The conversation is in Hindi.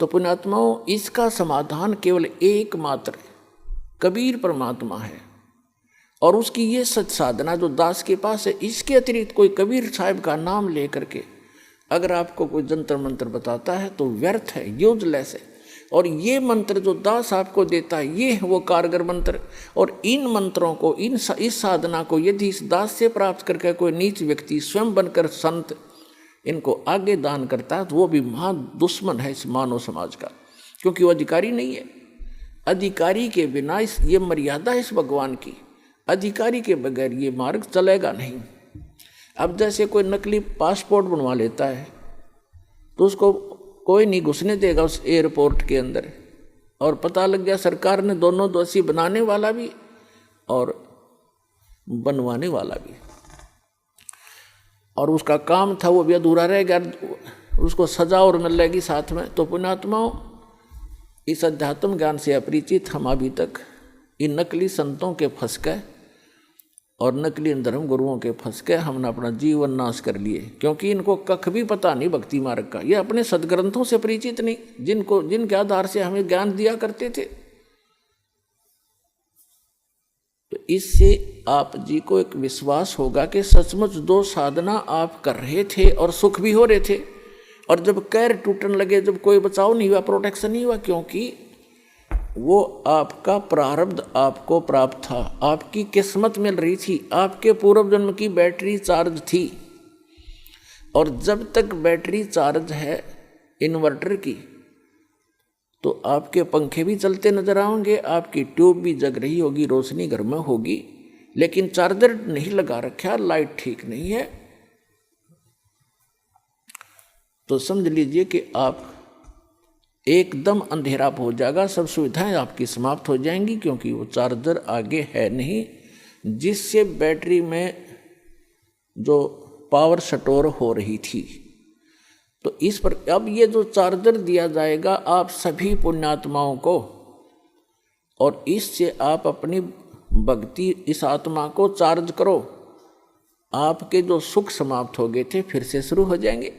तो पुण्यात्माओं, इसका समाधान केवल एकमात्र कबीर परमात्मा है। और उसकी ये सच साधना जो दास के पास है, इसके अतिरिक्त कोई कबीर साहब का नाम लेकर के अगर आपको कोई जंतर मंत्र बताता है तो व्यर्थ है, यूजलेस है। और ये मंत्र जो दास आपको देता है, ये है वो कारगर मंत्र। और इन मंत्रों को, इस साधना को यदि इस दास से प्राप्त करके कोई नीच व्यक्ति स्वयं बनकर संत इनको आगे दान करता है तो वो भी महा दुश्मन है इस मानव समाज का, क्योंकि वो अधिकारी नहीं है। अधिकारी के बिना ये मर्यादा है इस भगवान की, अधिकारी के बगैर ये मार्ग चलेगा नहीं। अब जैसे कोई नकली पासपोर्ट बनवा लेता है तो उसको कोई नहीं घुसने देगा उस एयरपोर्ट के अंदर, और पता लग गया सरकार ने दोनों दोषी, बनाने वाला भी और बनवाने वाला भी, और उसका काम था वो भी अधूरा रह गया, उसको सजा और मिलेगी साथ में। तो पुण्यात्माओं, इस अध्यात्म ज्ञान से अपरिचित हम अभी तक इन नकली संतों के फंस गए और नकली धर्म गुरुओं के फंस के हमने अपना जीवन नाश कर लिए, क्योंकि इनको कख भी पता नहीं भक्ति मार्ग का। ये अपने सदग्रंथों से परिचित नहीं, जिनके आधार से हमें ज्ञान दिया करते थे। तो इससे आप जी को एक विश्वास होगा कि सचमुच जो साधना आप कर रहे थे और सुख भी हो रहे थे, और जब कैर टूटने लगे, जब कोई बचाव नहीं हुआ, प्रोटेक्शन नहीं हुआ, क्योंकि वो आपका प्रारब्ध आपको प्राप्त था, आपकी किस्मत मिल रही थी, आपके पूर्व जन्म की बैटरी चार्ज थी। और जब तक बैटरी चार्ज है इन्वर्टर की तो आपके पंखे भी चलते नजर आएंगे, आपकी ट्यूब भी जग रही होगी, रोशनी घर में होगी, लेकिन चार्जर नहीं लगा रखा, लाइट ठीक नहीं है, तो समझ लीजिए कि आप एकदम अंधेरा हो जाएगा, सब सुविधाएं आपकी समाप्त हो जाएंगी, क्योंकि वो चार्जर आगे है नहीं जिससे बैटरी में जो पावर स्टोर हो रही थी। तो इस पर अब ये जो चार्जर दिया जाएगा आप सभी पुण्यात्माओं को, और इससे आप अपनी भक्ति, इस आत्मा को चार्ज करो, आपके जो सुख समाप्त हो गए थे फिर से शुरू हो जाएंगे।